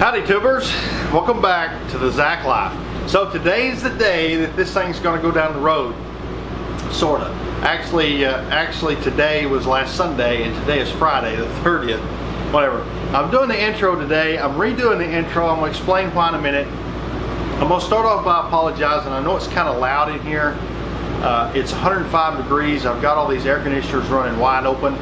Howdy tubers, welcome back to the Zach Life. So today's the day that this thing's going to go down the road, sorta. Actually today was last Sunday and today is Friday the 30th, whatever. I'm doing the intro today, I'm redoing the intro, I'm going to explain why in a minute. I'm going to start off by apologizing. I know it's kind of loud in here. It's 105 degrees, I've got all these air conditioners running wide open.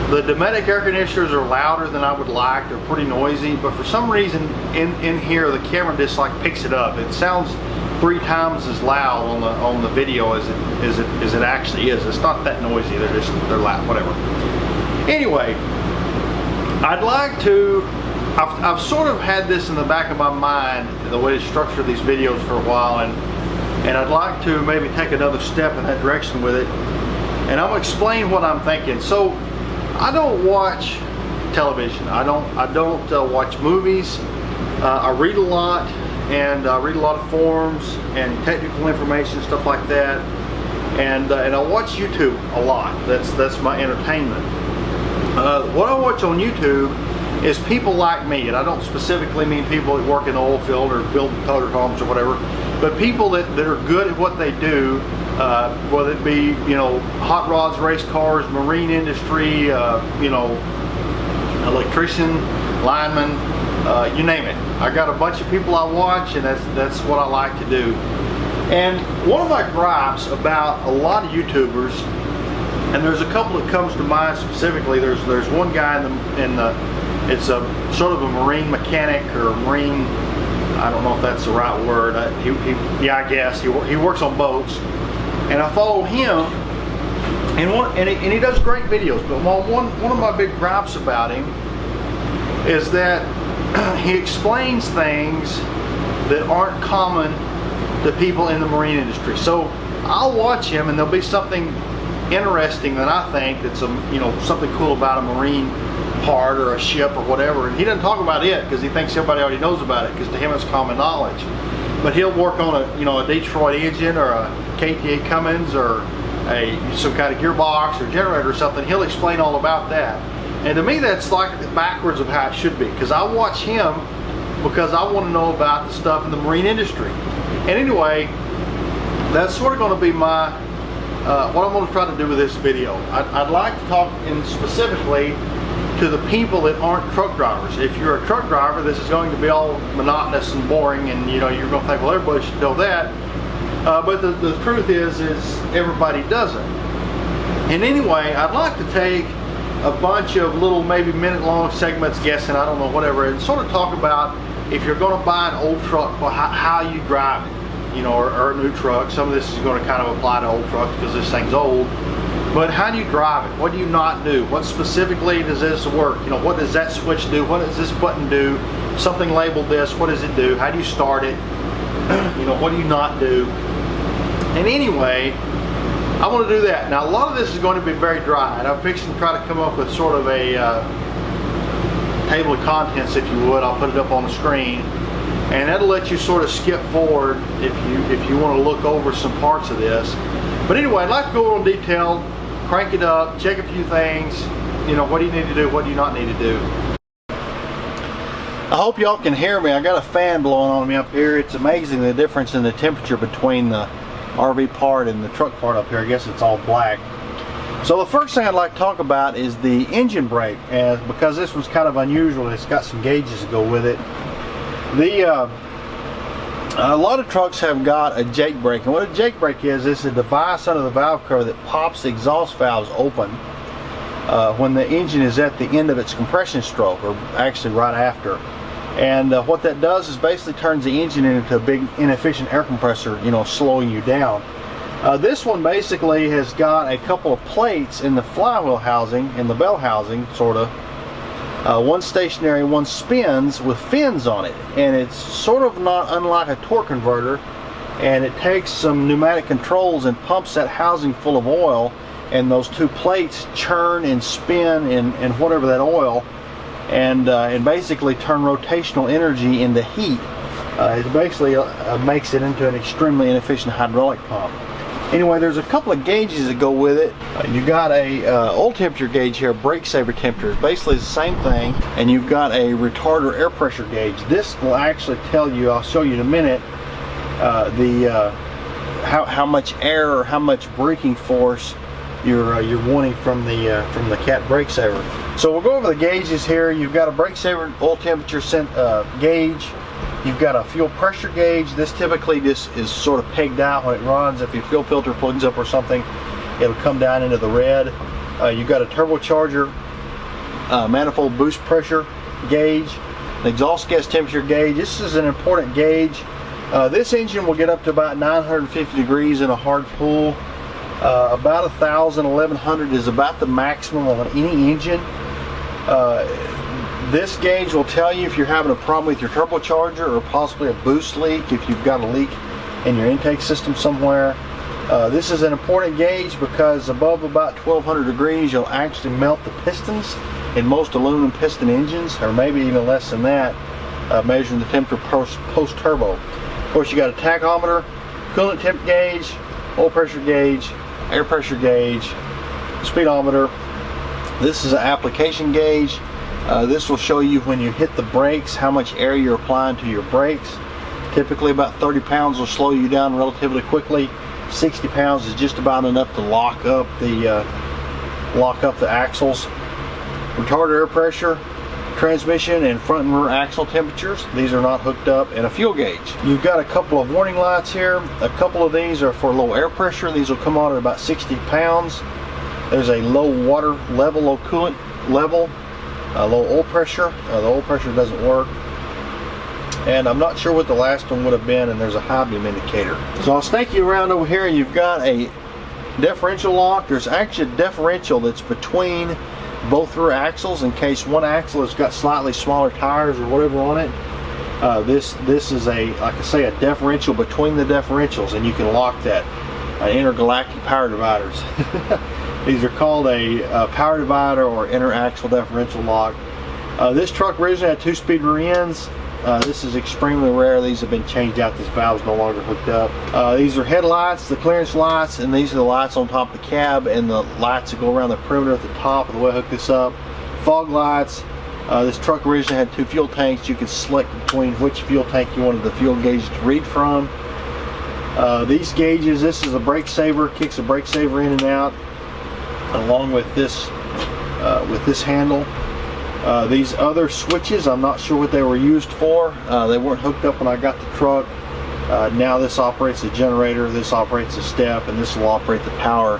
The Dometic air conditioners are louder than I would like. They're pretty noisy, but for some reason in here the camera just like picks it up. It sounds 3 times as loud on the video as it actually is. It's not that noisy. They're loud, whatever. Anyway, I'd like to. I've sort of had this in the back of my mind, the way to structure these videos for a while, and I'd like to maybe take another step in that direction with it. And I'm gonna explain what I'm thinking. So, I don't watch television. I don't watch movies. I read a lot, and I read a lot of forums and technical information, stuff like that. And I watch YouTube a lot. That's my entertainment. What I watch on YouTube is people like me, and I don't specifically mean people that work in the oil field or build Toterhomes or whatever, but people that are good at what they do. Whether it be, you know, hot rods, race cars, marine industry, you know, electrician, lineman, you name it. I got a bunch of people I watch, and that's what I like to do. And one of my gripes about a lot of YouTubers, and there's a couple that comes to mind specifically. There's one guy it's a sort of a marine mechanic or marine, I don't know if that's the right word. Yeah, I guess he works on boats. And I follow him, and he does great videos. But one of my big gripes about him is that he explains things that aren't common to people in the marine industry. So I'll watch him, and there'll be something interesting that I think that's something cool about a marine part or a ship or whatever. And he doesn't talk about it because he thinks everybody already knows about it, because to him it's common knowledge. But he'll work on a Detroit engine or a KTA Cummins or some kind of gearbox or generator or something. He'll explain all about that. And to me, that's like backwards of how it should be, because I watch him because I want to know about the stuff in the marine industry. And anyway, that's sort of going to be my what I'm going to try to do with this video. I'd like to talk specifically to the people that aren't truck drivers. If you're a truck driver, this is going to be all monotonous and boring, and you're going to think, well, everybody should know that. But the truth is everybody doesn't. And anyway, I'd like to take a bunch of little, maybe minute-long segments, guessing, I don't know, whatever, and sort of talk about if you're going to buy an old truck, how you drive it, or a new truck. Some of this is going to kind of apply to old trucks because this thing's old. But how do you drive it? What do you not do? What specifically does this work? What does that switch do? What does this button do? Something labeled this, what does it do? How do you start it? What do you not do? And anyway, I want to do that. Now, a lot of this is going to be very dry, and I'm fixing to try to come up with sort of a table of contents, if you would. I'll put it up on the screen, and that'll let you sort of skip forward if you want to look over some parts of this. But anyway, I'd like to go into detail, crank it up, check a few things. What do you need to do? What do you not need to do? I hope y'all can hear me. I got a fan blowing on me up here. It's amazing the difference in the temperature between the RV part and the truck part up here. I guess it's all black. So the first thing I'd like to talk about is the engine brake, because this one's kind of unusual. It's got some gauges to go with it. A lot of trucks have got a jake brake, and what a jake brake is a device under the valve cover that pops the exhaust valves open when the engine is at the end of its compression stroke, or actually right after. And what that does is basically turns the engine into a big inefficient air compressor, slowing you down. This one basically has got a couple of plates in the flywheel housing, in the bell housing, sort of. One stationary, one spins with fins on it, and it's sort of not unlike a torque converter, and it takes some pneumatic controls and pumps that housing full of oil, and those 2 plates churn and spin in whatever that oil, and basically turn rotational energy into heat. It basically makes it into an extremely inefficient hydraulic pump. Anyway, there's a couple of gauges that go with it. You got a oil temperature gauge here, brake saver temperature. It's basically the same thing. And you've got a retarder air pressure gauge. This will actually tell you, I'll show you in a minute, how much air or how much braking force you're wanting from the cat brake saver. So we'll go over the gauges here. You've got a brake saver oil temperature gauge. You've got a fuel pressure gauge. This typically just is sort of pegged out when it runs. If your fuel filter plugs up or something, it'll come down into the red. You've got a turbocharger manifold boost pressure gauge, an exhaust gas temperature gauge. This is an important gauge. This engine will get up to about 950 degrees in a hard pull. About 1,000, 1,100 is about the maximum on any engine. This gauge will tell you if you're having a problem with your turbocharger or possibly a boost leak, if you've got a leak in your intake system somewhere. This is an important gauge because above about 1,200 degrees you'll actually melt the pistons in most aluminum piston engines, or maybe even less than that, measuring the temperature post-turbo. Of course, you got a tachometer, coolant temp gauge, oil pressure gauge, air pressure gauge, speedometer. This is an application gauge. This will show you when you hit the brakes how much air you're applying to your brakes. Typically about 30 pounds will slow you down relatively quickly. 60 pounds is just about enough to lock up the axles. Retarder air pressure, transmission and front and rear axle temperatures. These are not hooked up, and a fuel gauge. You've got a couple of warning lights here. A couple of these are for low air pressure. These will come on at about 60 pounds. There's a low water level, low coolant level, low oil pressure. The oil pressure doesn't work. And I'm not sure what the last one would have been, and there's a high beam indicator. So I'll snake you around over here, and you've got a differential lock. There's actually a differential that's between both rear axles in case one axle has got slightly smaller tires or whatever on it. This is a, like I say, a differential between the differentials, and you can lock that. Intergalactic power dividers. These are called a power divider or interaxle differential lock. This truck originally had 2-speed rear ends. This is extremely rare. These have been changed out. This valve's no longer hooked up. These are headlights, the clearance lights, and these are the lights on top of the cab, and the lights that go around the perimeter at the top of the way I hook this up. Fog lights. This truck originally had 2 fuel tanks. You could select between which fuel tank you wanted the fuel gauge to read from. These gauges, this is a brake saver, kicks a brake saver in and out, along with this handle. These other switches, I'm not sure what they were used for. They weren't hooked up when I got the truck. Now this operates the generator, this operates the step, and this will operate the power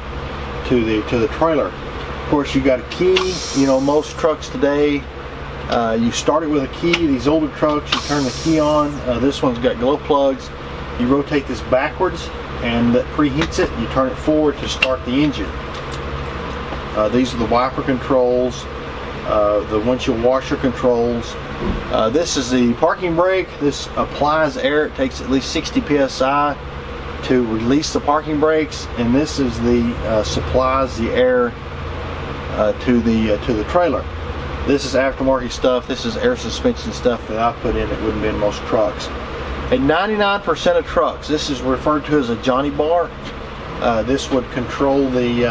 to the trailer. Of course, you got a key. You know, most trucks today, you start it with a key. These older trucks, you turn the key on. This one's got glow plugs. You rotate this backwards, and that preheats it. You turn it forward to start the engine. These are the wiper controls. The windshield washer controls. This is the parking brake. This applies air. It takes at least 60 psi to release the parking brakes, and this is the supplies the air to the trailer. This is aftermarket stuff. This is air suspension stuff that I put in that wouldn't be in most trucks. At 99% of trucks, this is referred to as a Johnny bar. This would control the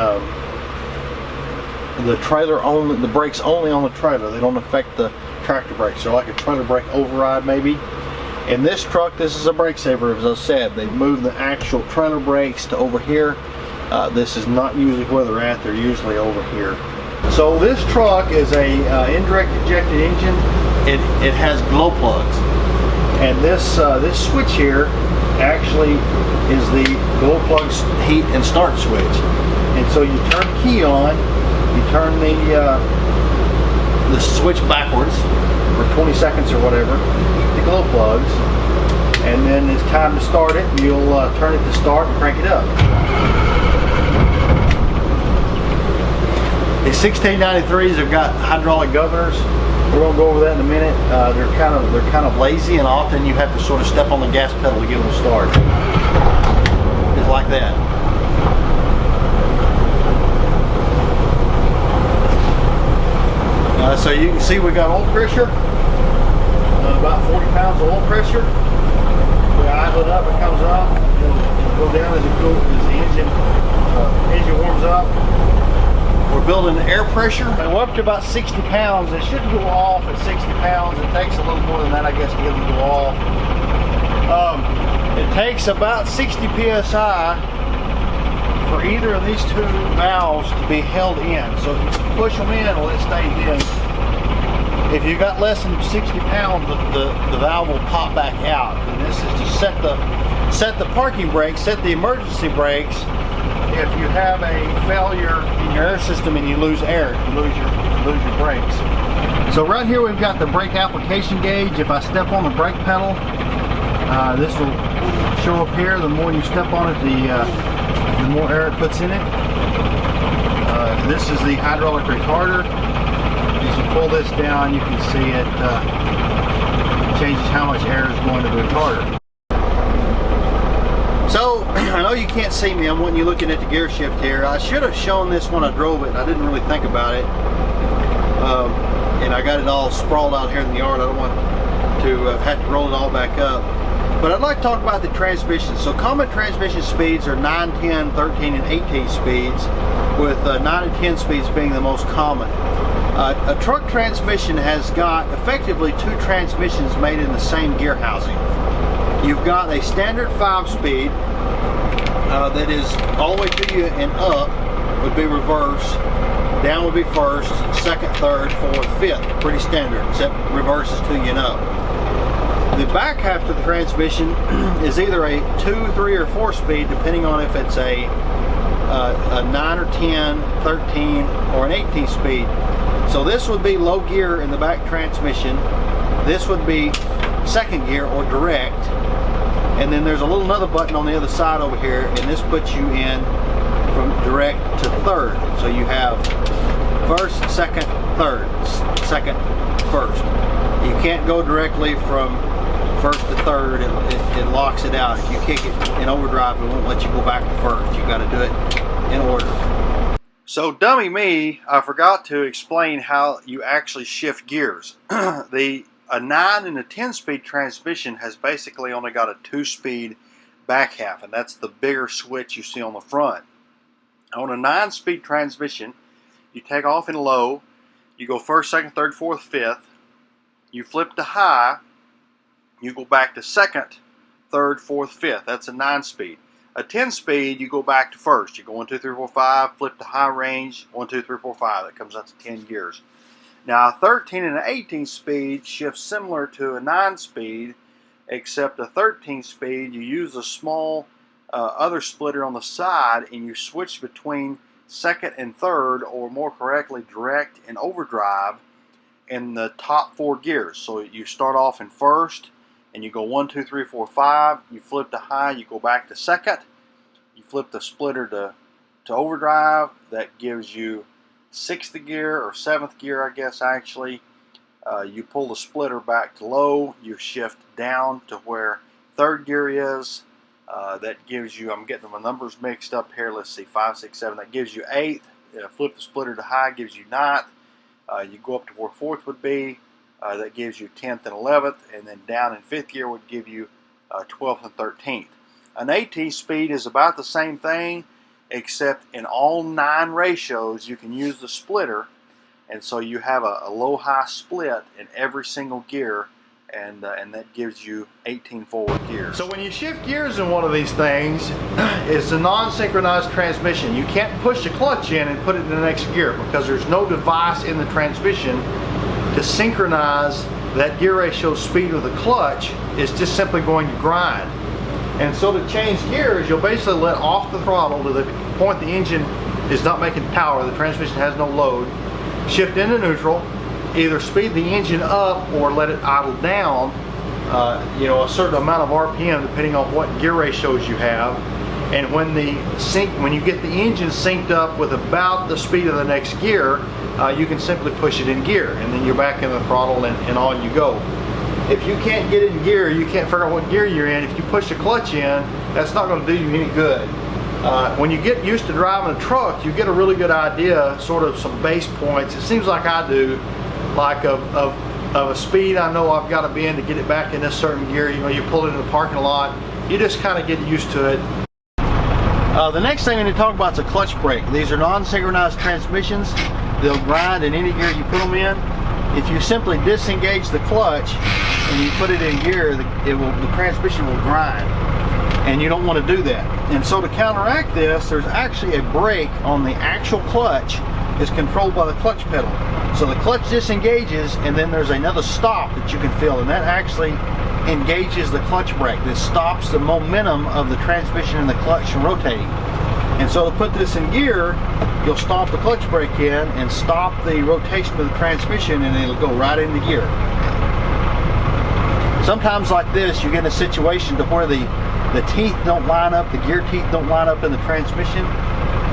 trailer only, the brakes only on the trailer. They don't affect the tractor brakes. They're like a trailer brake override maybe. In this truck, this is a brake saver, as I said. They've moved the actual trailer brakes to over here. This is not usually where they're at. They're usually over here. So this truck is a indirect injected engine. It has glow plugs, and this switch here actually is the glow plugs heat and start switch. And so you turn the key on. You turn the switch backwards for 20 seconds or whatever, heat the glow plugs, and then it's time to start it. You'll turn it to start and crank it up. The 1693s have got hydraulic governors. We're going to go over that in a minute. They're kind of lazy, and often you have to sort of step on the gas pedal to get them to start. Just like that. So you can see we got oil pressure, about 40 pounds of oil pressure. We idle it up, it comes up, it'll go down as the engine engine warms up. We're building air pressure. We're up to about 60 pounds. It shouldn't go off at 60 pounds. It takes a little more than that, I guess, to get them to go off. It takes about 60 psi for either of these two valves to be held in. So if you push them in, well, it stays in. If you got less than 60 pounds, the valve will pop back out. And this is to set the parking brakes, set the emergency brakes. If you have a failure in your air system and you lose air, you lose your brakes. So right here we've got the brake application gauge. If I step on the brake pedal, this will show up here. The more you step on it, the more air it puts in it. This is the hydraulic retarder. As you pull this down, you can see it changes how much air is going to the retarder. So, I know you can't see me. I'm wanting you looking at the gear shift here. I should have shown this when I drove it. I didn't really think about it. And I got it all sprawled out here in the yard. I don't want to have to roll it all back up. But I'd like to talk about the transmission. So common transmission speeds are 9, 10, 13, and 18 speeds, with 9 and 10 speeds being the most common. A truck transmission has got effectively two transmissions made in the same gear housing. You've got a standard 5-speed that is all the way to you and up would be reverse, down would be first, second, third, fourth, fifth. Pretty standard, except reverse is to you and up. The back half of the transmission is either a 2, 3, or 4-speed, depending on if it's a 9 or 10, 13, or an 18 speed. So this would be low gear in the back transmission. This would be second gear or direct. And then there's another button on the other side over here, and this puts you in from direct to third. So you have first, second, third, second, first. You can't go directly from first to third. It locks it out. If you kick it in overdrive, it won't let you go back to first. You got to do it in order. So dummy me, I forgot to explain how you actually shift gears. A 9 and a 10-speed transmission has basically only got a 2-speed back half, and that's the bigger switch you see on the front. On a 9-speed transmission, you take off in low, you go first, second, third, fourth, fifth, you flip to high, you go back to second, third, fourth, fifth. That's a 9-speed. A 10-speed, you go back to first. You go 1, 2, 3, 4, 5, flip to high range, 1, 2, 3, 4, 5. That comes out to 10 gears. Now, a 13 and an 18 speed shifts similar to a 9-speed, except a 13 speed, you use a small other splitter on the side, and you switch between second and third, or more correctly, direct and overdrive in the top 4 gears. So you start off in first, and you go 1, 2, 3, 4, 5. You flip to high, you go back to second. You flip the splitter to overdrive. That gives you 6th gear or 7th gear, I guess, actually. You pull the splitter back to low. You shift down to where 3rd gear is. That gives you, I'm getting my numbers mixed up here. Let's see, 5, 6, 7. That gives you 8th. Flip the splitter to high gives you 9th. You go up to where 4th would be. That gives you 10th and 11th. And then down in 5th gear would give you 12th and 13th. An 18 speed is about the same thing, except in all 9 ratios you can use the splitter, and so you have a low-high split in every single gear, and that gives you 18 forward gears. So when you shift gears in one of these things, it's a non-synchronized transmission. You can't push the clutch in and put it in the next gear because there's no device in the transmission to synchronize that gear ratio speed with the clutch. It's just simply going to grind. And so to change gears, you'll basically let off the throttle to the point the engine is not making power, the transmission has no load, shift into neutral, either speed the engine up or let it idle down, a certain amount of RPM depending on what gear ratios you have. And when you get the engine synced up with about the speed of the next gear, you can simply push it in gear, and then you're back in the throttle and on you go. If you can't get in gear, you can't figure out what gear you're in, if you push the clutch in, that's not going to do you any good. When you get used to driving a truck, you get a really good idea, sort of some base points. It seems like I do, like of a speed I know I've got to be in to get it back in this certain gear. You pull it in the parking lot, you just kind of get used to it. The next thing we need to talk about is a clutch brake. These are non-synchronized transmissions. They'll grind in any gear you put them in. If you simply disengage the clutch and you put it in gear, the transmission will grind, and you don't want to do that. And so to counteract this, there's actually a brake on the actual clutch. Is controlled by the clutch pedal. So the clutch disengages, and then there's another stop that you can feel, and that actually engages the clutch brake. This stops the momentum of the transmission and the clutch from rotating. And so to put this in gear, you'll stop the clutch brake in and stop the rotation of the transmission, and it'll go right into gear. Sometimes like this, you get in a situation to where the teeth don't line up, the gear teeth don't line up in the transmission.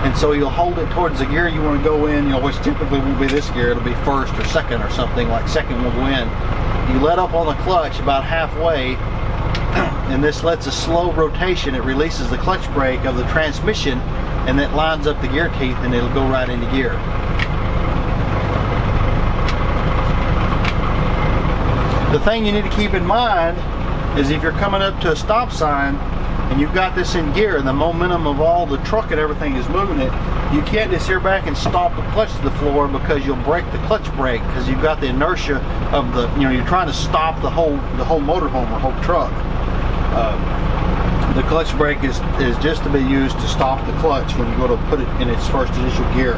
And so you'll hold it towards the gear you want to go in, which typically won't be this gear, it'll be first or second or something, like second will go in. You let up on the clutch about halfway, and this lets a slow rotation. It releases the clutch brake of the transmission, and it lines up the gear teeth, and it'll go right into gear. The thing you need to keep in mind is if you're coming up to a stop sign, and you've got this in gear and the momentum of all the truck and everything is moving it, you can't just sit back and stomp the clutch to the floor, because you'll break the clutch brake, because you've got the inertia of the, you're trying to stop the whole motorhome or whole truck. The clutch brake is just to be used to stop the clutch when you go to put it in its first initial gear.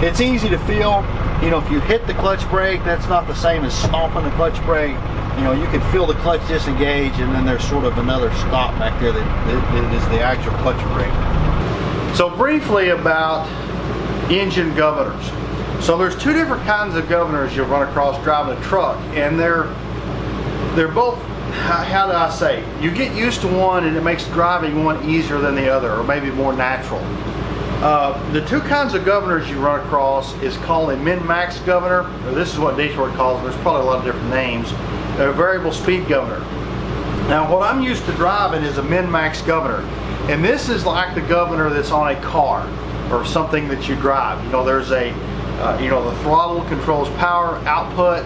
It's easy to feel, if you hit the clutch brake, that's not the same as stomping the clutch brake. You can feel the clutch disengage, and then there's sort of another stop back there that is the actual clutch brake. So briefly about engine governors. So there's two different kinds of governors you'll run across driving a truck, and they're both, how do I say, you get used to one and it makes driving one easier than the other, or maybe more natural. The two kinds of governors you run across is called a min-max governor, or this is what Detroit calls it. There's probably a lot of different names. A variable speed governor. Now what I'm used to driving is a min-max governor, and this is like the governor that's on a car or something that you drive. There's a the throttle controls power output,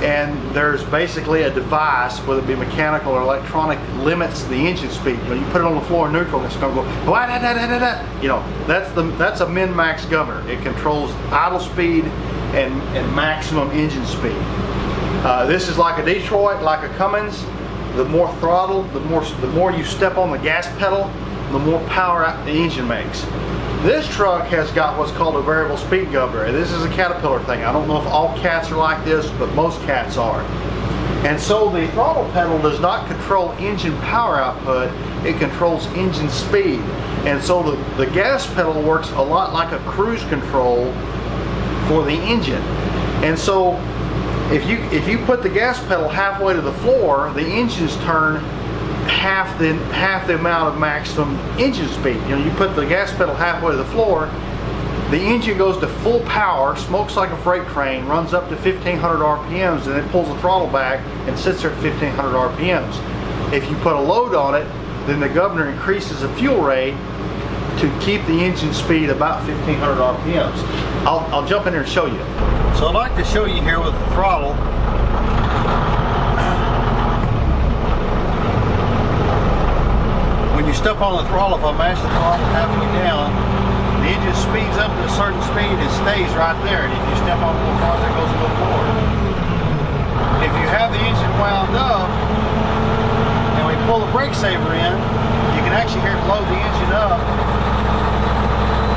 and there's basically a device, whether it be mechanical or electronic, that limits the engine speed. You put it on the floor in neutral, and it's going to go da, da, da, da, da. That's a min-max governor. It controls idle speed and maximum engine speed. This is like a Detroit, like a Cummins. The more throttle, the more you step on the gas pedal, the more power the engine makes. This truck has got what's called a variable speed governor, and this is a Caterpillar thing. I don't know if all cats are like this, but most cats are. And so the throttle pedal does not control engine power output, it controls engine speed. And so the gas pedal works a lot like a cruise control for the engine. And so if you put the gas pedal halfway to the floor, the engines turn half the amount of maximum engine speed. You put the gas pedal halfway to the floor, the engine goes to full power, smokes like a freight train, runs up to 1500 RPMs, and then pulls the throttle back and sits there at 1500 RPMs. If you put a load on it, then the governor increases the fuel rate to keep the engine speed about 1500 RPMs. I'll jump in here and show you. So I'd like to show you here with the throttle. When you step on the throttle, if I mash the throttle halfway down, the engine speeds up to a certain speed and stays right there. And if you step on a little farther, it goes a little more. If you have the engine wound up, and we pull the brake saver in, you can actually hear it load the engine up.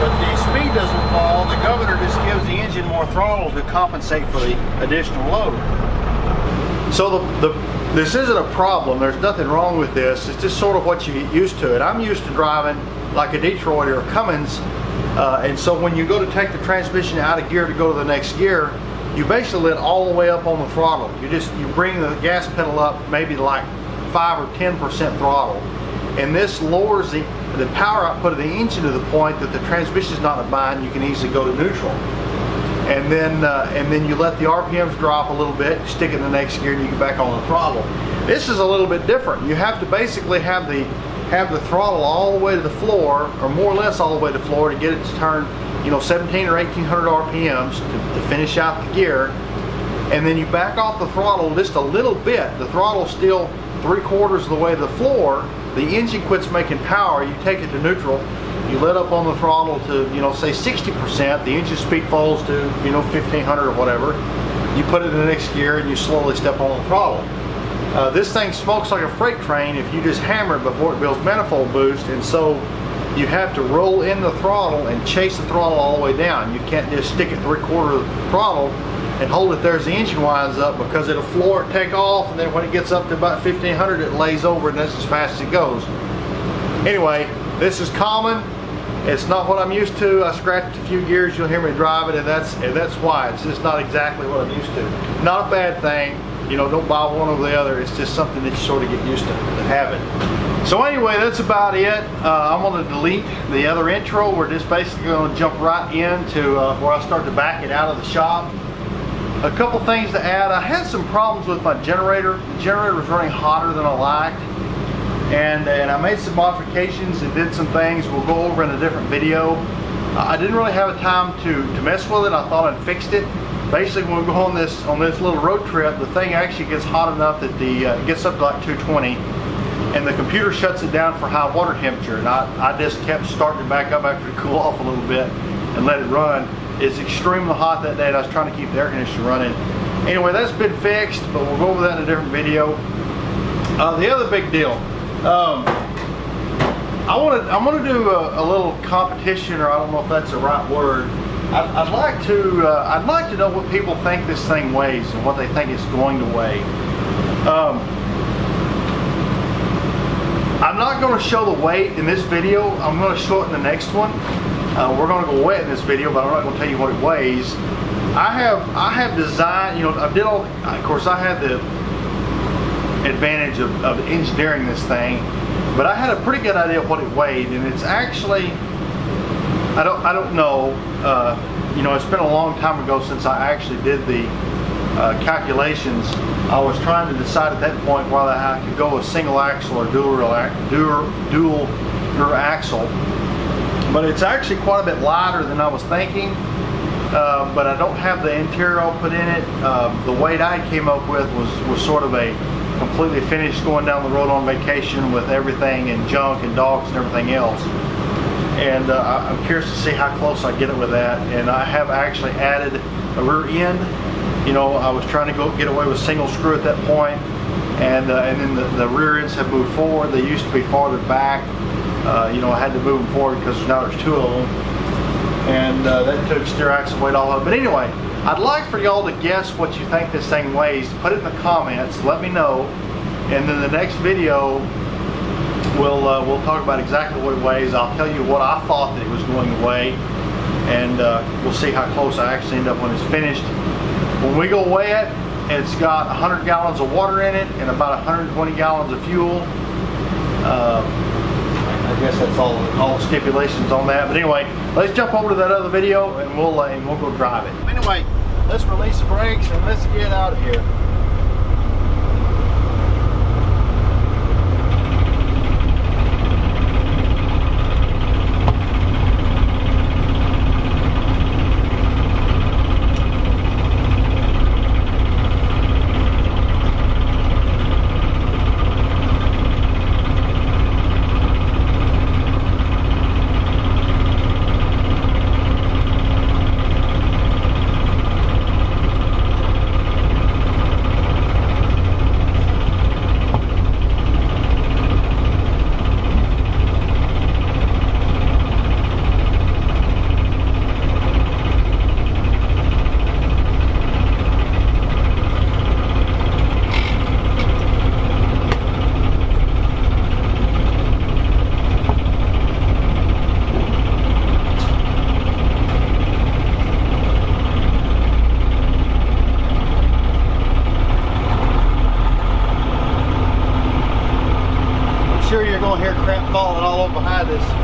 But the speed doesn't fall. The governor just gives the engine more throttle to compensate for the additional load. So this isn't a problem. There's nothing wrong with this. It's just sort of what you get used to. And I'm used to driving like a Detroit or a Cummins. And so when you go to take the transmission out of gear to go to the next gear, you basically let all the way up on the throttle. You bring the gas pedal up maybe like 5 or 10% throttle. And this lowers the power output of the engine to the point that the transmission is not in a bind. You can easily go to neutral, and then you let the RPMs drop a little bit, stick it in the next gear, and you get back on the throttle. This is a little bit different. You have to basically have the throttle all the way to the floor, or more or less all the way to the floor, to get it to turn 17 or 1800 RPMs to finish out the gear, and then you back off the throttle just a little bit. The throttle's still 3/4 of the way to the floor. The engine quits making power, you take it to neutral, you let up on the throttle to, you know, say 60%, the engine speed falls to, you know, 1500 or whatever. You put it in the next gear and you slowly step on the throttle. This thing smokes like a freight train if you just hammer it before it builds manifold boost, and so you have to roll in the throttle and chase the throttle all the way down. You can't just stick it 3/4 of the throttle and hold it there as the engine winds up, because it'll floor it, take off, and then when it gets up to about 1500 it lays over, and that's as fast as it goes. Anyway, this is common. It's not what I'm used to. I scratched a few gears, you'll hear me drive it, and that's why. It's just not exactly what I'm used to. Not a bad thing. You know, don't buy one over the other. It's just something that you sort of get used to having. So anyway, that's about it. I'm going to delete the other intro. We're just basically going to jump right into where I start to back it out of the shop. A couple things to add. I had some problems with my generator. The generator was running hotter than I liked. And I made some modifications and did some things we'll go over in a different video. I didn't really have a time to mess with it. I thought I'd fixed it. Basically, when we go on this little road trip, the thing actually gets hot enough that it gets up to like 220, and the computer shuts it down for high water temperature. And I just kept starting it back up after it cooled off a little bit and let it run. It's extremely hot that day, and I was trying to keep the air conditioner running. Anyway, that's been fixed, but we'll go over that in a different video. The other big deal. I want to do a little competition, or I don't know if that's the right word. I'd like to know what people think this thing weighs and what they think it's going to weigh. I'm not going to show the weight in this video. I'm going to show it in the next one. We're going to go weigh it in this video, but I'm not going to tell you what it weighs. I have designed, you know, of course I had the advantage of engineering this thing, but I had a pretty good idea of what it weighed, and it's actually, I don't know, you know, it's been a long time ago since I actually did the calculations. I was trying to decide at that point whether I could go with single axle or dual rear axle, but it's actually quite a bit lighter than I was thinking. But I don't have the interior all put in it. The weight I came up with was sort of a completely finished, going down the road on vacation with everything and junk and dogs and everything else. And I'm curious to see how close I get it with that. And I have actually added a rear end. You know, I was trying to get away with single screw at that point, and then the rear ends have moved forward. They used to be farther back. You know, I had to move them forward because now there's two of them, and that took steer axle weight all of it. But anyway, I'd like for y'all to guess what you think this thing weighs. Put it in the comments, let me know, and then the next video we'll talk about exactly what it weighs. I'll tell you what I thought that it was going to weigh, and we'll see how close I actually end up when it's finished. When we go weigh it, it's got 100 gallons of water in it and about 120 gallons of fuel. I guess that's all the stipulations on that. But anyway, let's jump over to that other video and we'll go drive it. Anyway, let's release the brakes and let's get out of here. Sure you're going to hear crap falling all over behind us.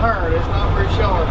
turn. It's not very sharp.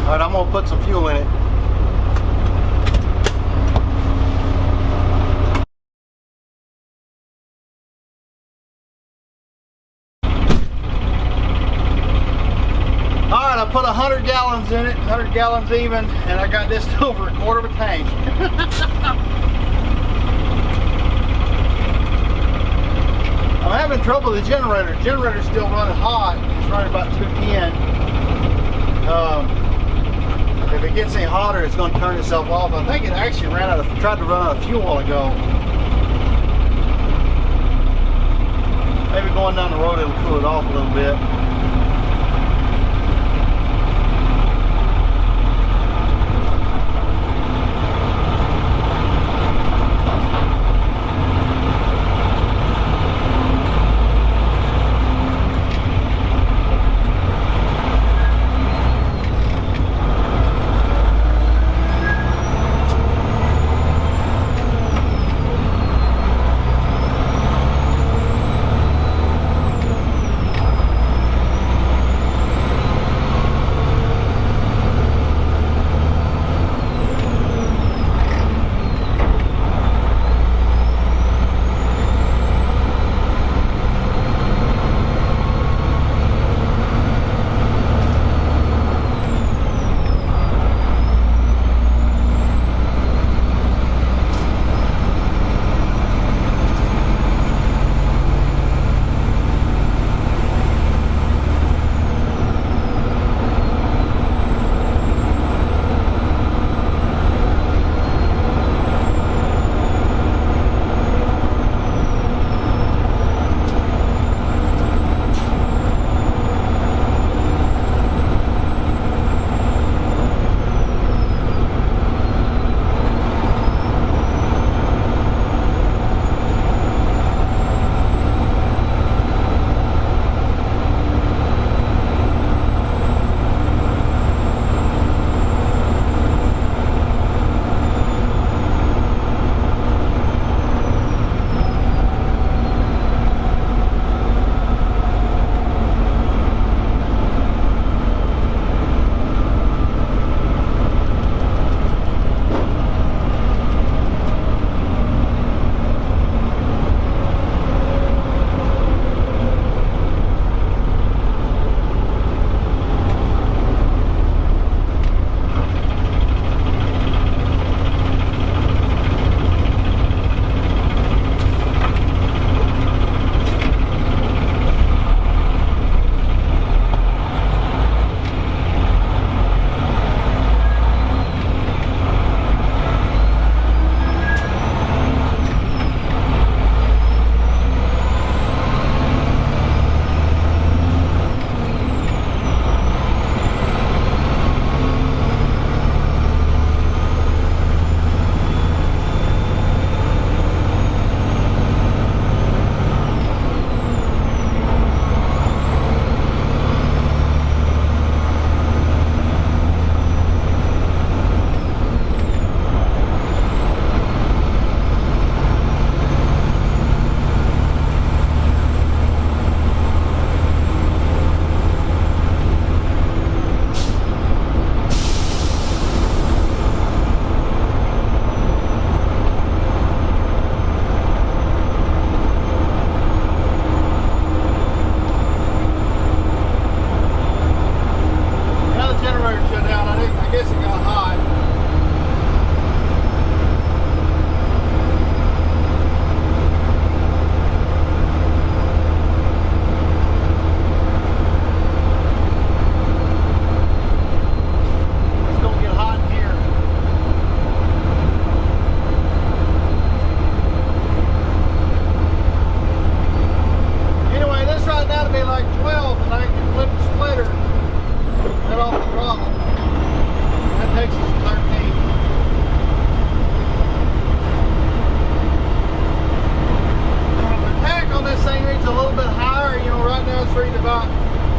Alright, I'm going to put some fuel in it. Alright, I put 100 gallons in it, 100 gallons even, and I got this to over a quarter of a tank. I'm having trouble with the generator. The generator's still running hot. It's running about 210. If it gets any hotter, it's going to turn itself off. I think it actually tried to run out of fuel a while ago. Maybe going down the road it'll cool it off a little bit.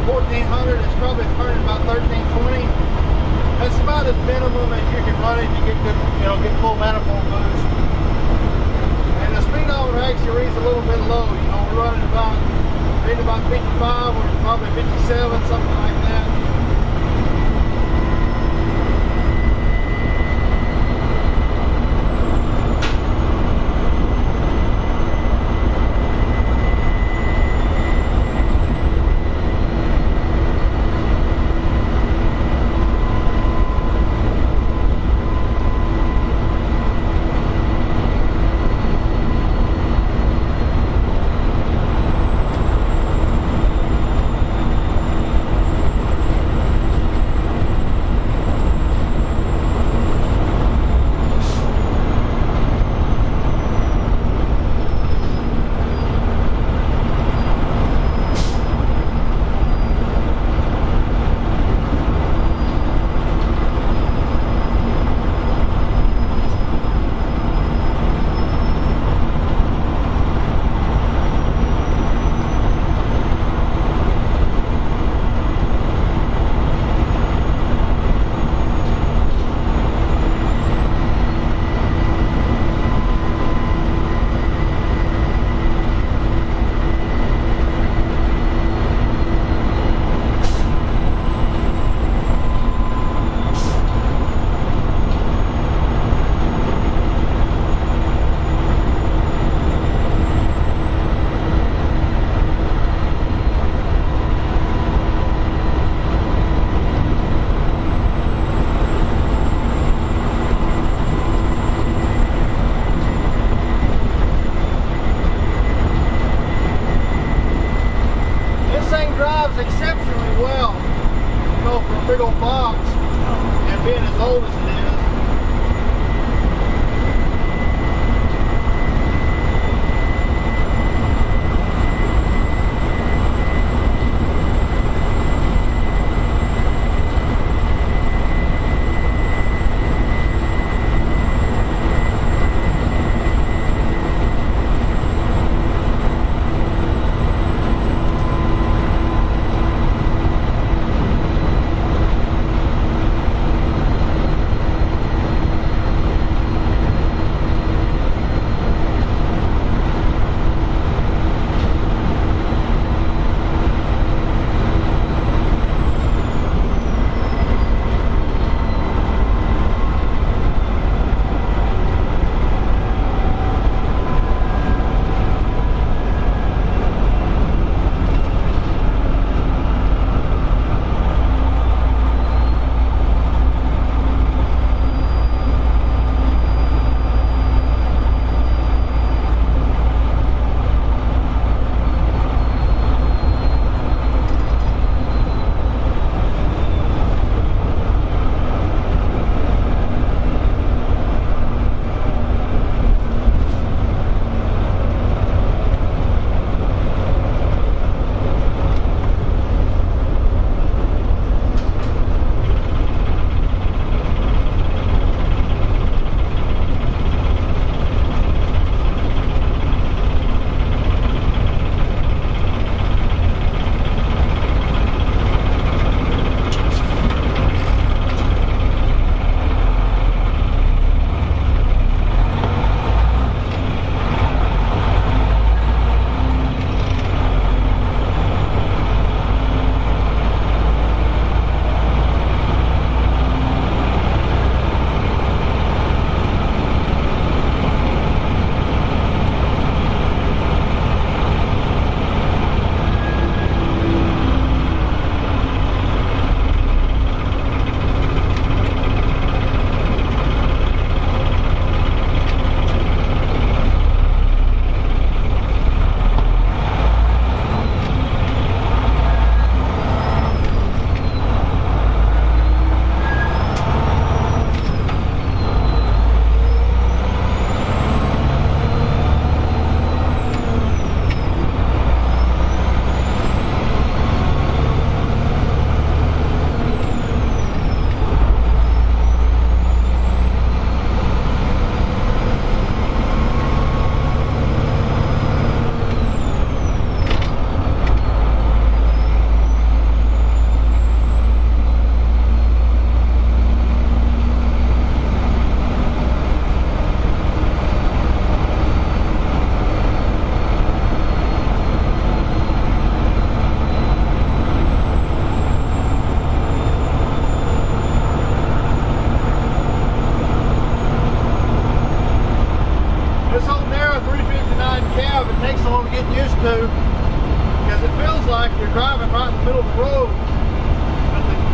1400, it's probably turning about 1320. That's about as minimum as you can run it to get good, you know, get full manifold boost. And the speedometer actually reads a little bit low. You know, we're running about 55 or probably 57, something like that. 359 cab, it takes a little to get used to, because it feels like you're driving right in the middle of the road.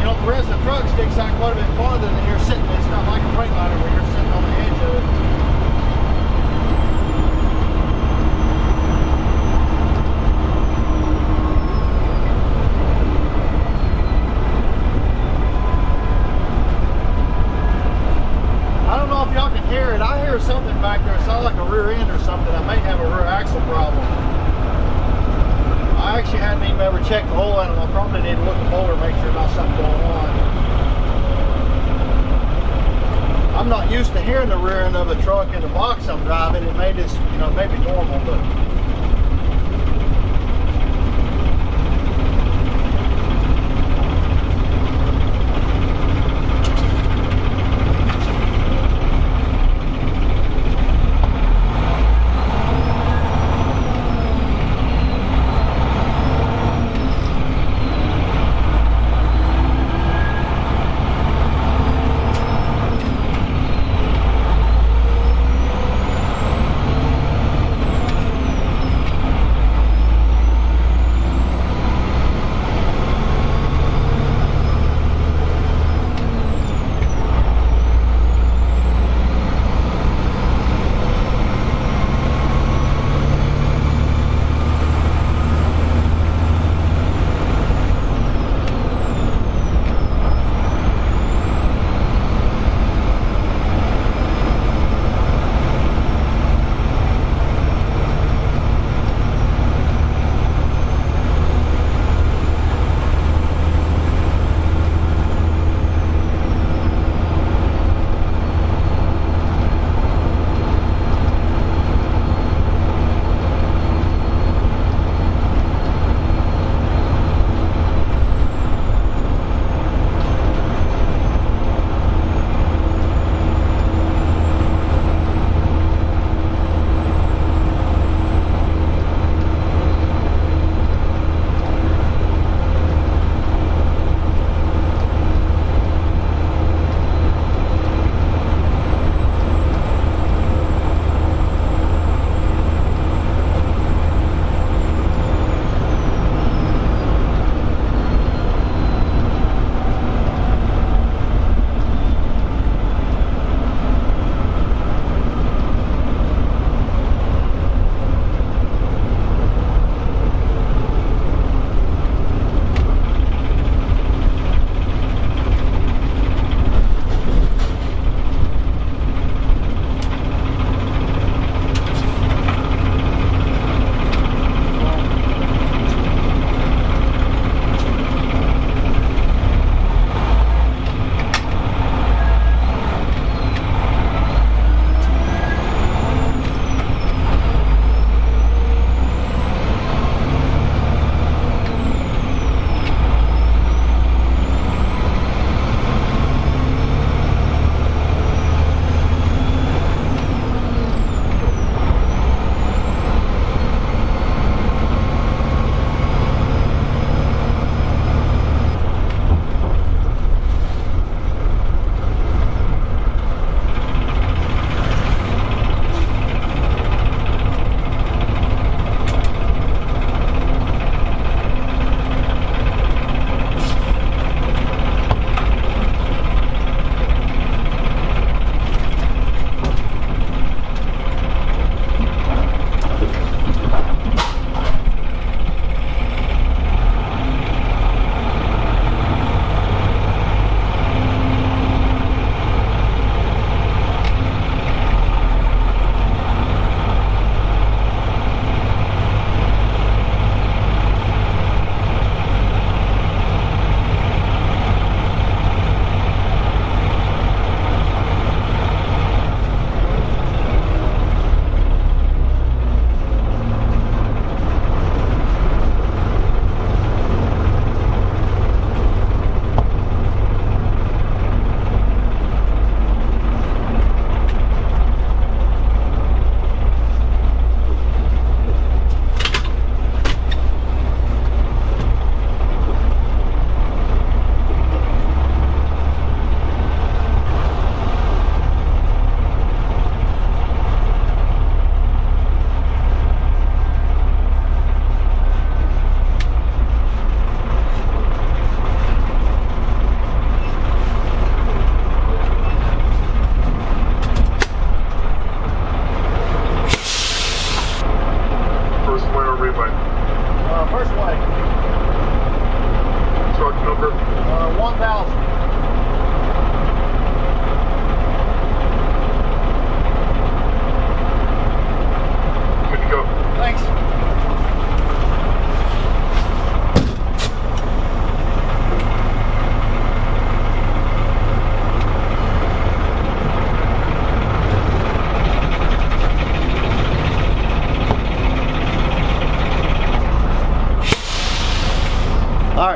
But the rest of the truck sticks out quite a bit farther than you're sitting. It's not like a Freightliner where you're sitting on the edge of it. I don't know if y'all can hear it. I hear something back there. It sounds like a rear end or something. I may have a rear axle problem. I actually hadn't even ever checked the oil in them. I probably need to look at the motor, make sure there's not something going on. I'm not used to hearing the rear end of the truck in the box I'm driving. It may just, may be normal, but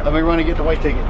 Let me run and get the weight ticket.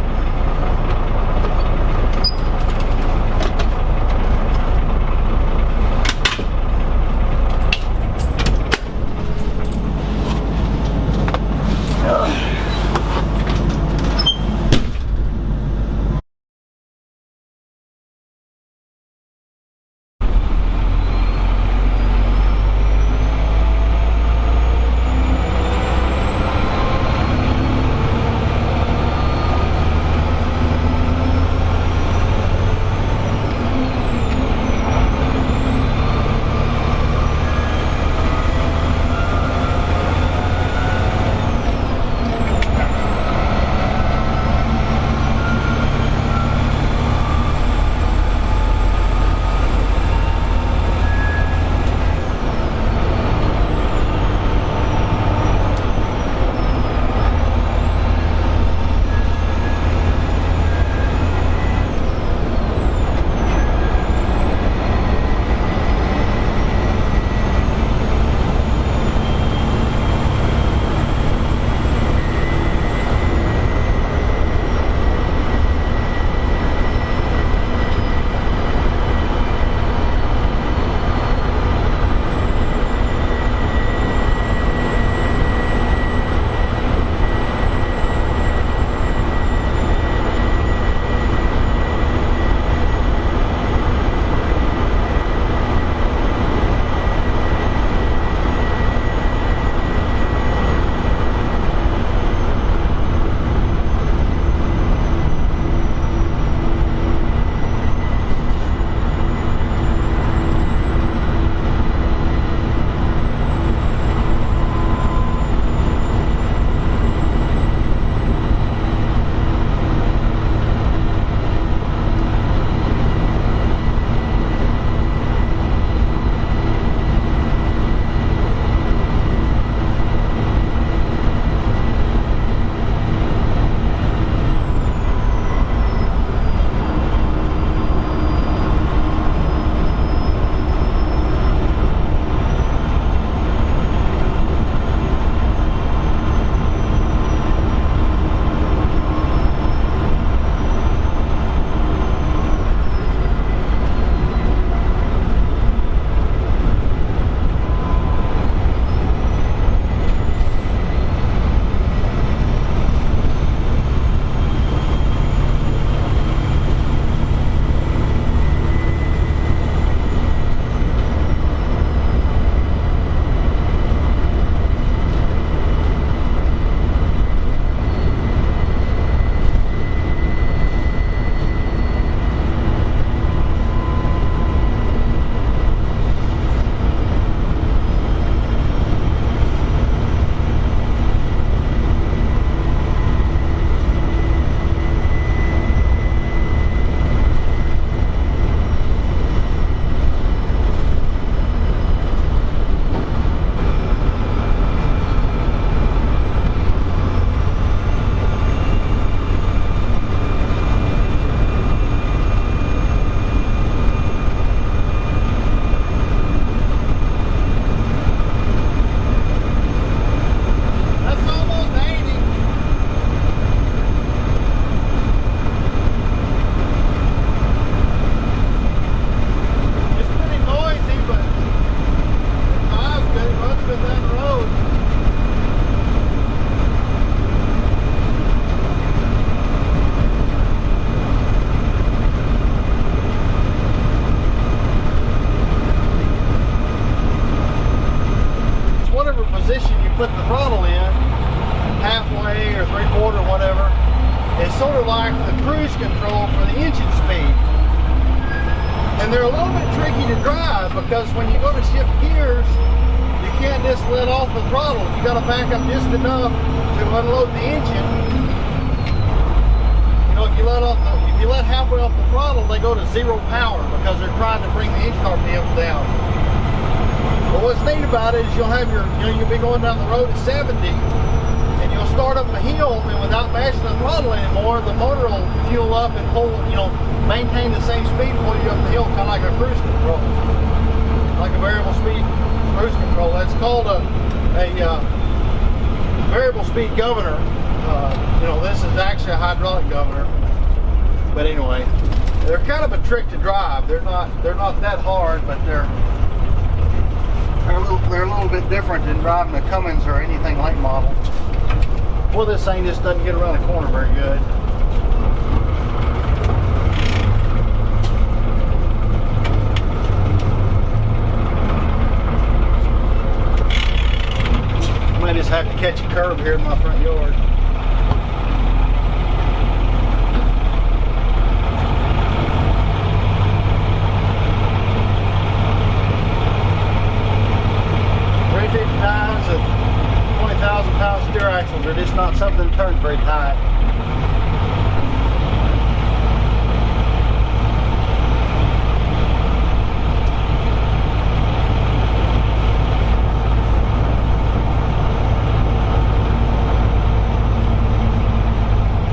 put the throttle in halfway or three-quarter, whatever, it's sort of like the cruise control for the engine speed. And they're a little bit tricky to drive because when you go to shift gears, you can't just let off the throttle. You got to back up just enough to unload the engine. You know, if you let halfway off the throttle, they go to zero power because they're trying to bring the engine RPMs down. But what's neat about it is you'll have you'll be going down the road at 70, and you'll start up a hill, and without mashing the throttle anymore, the motor will fuel up and pull, maintain the same speed and pull you up the hill, kind of like a cruise control, like a variable speed cruise control. That's called a variable speed governor. You know, this is actually a hydraulic governor. But anyway, they're kind of a trick to drive. They're not that hard, but they're a little bit different than driving a Cummins or anything late model. Well, this thing just doesn't get around the corner very good. I might just have to catch a curb here in my front yard. Of 20,000 pound steer axles are just not something that turns very tight.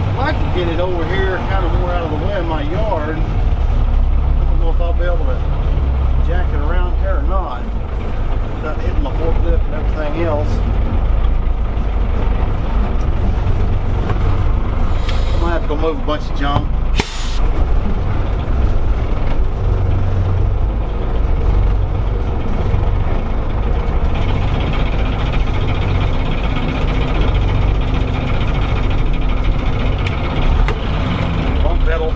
I'd like to get it over here kind of more out of the way of my yard. I don't know if I'll be able to jack it around here or not. Not hitting my forklift and everything else. I might have to go move a bunch of junk. Bump pedal.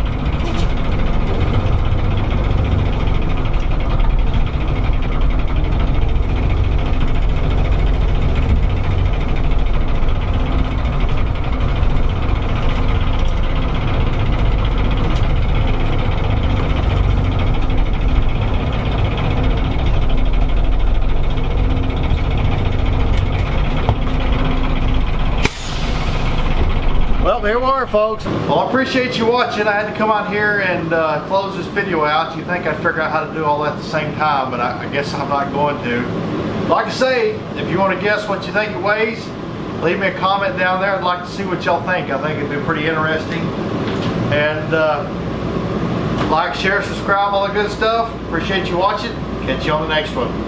Well, there we are, folks. Well, I appreciate you watching. I had to come out here and close this video out. You think I'd figure out how to do all that at the same time, but I guess I'm not going to. Like I say, if you want to guess what you think it weighs, leave me a comment down there. I'd like to see what y'all think. I think it'd be pretty interesting. And like, share, subscribe, all that good stuff. Appreciate you watching. Catch you on the next one.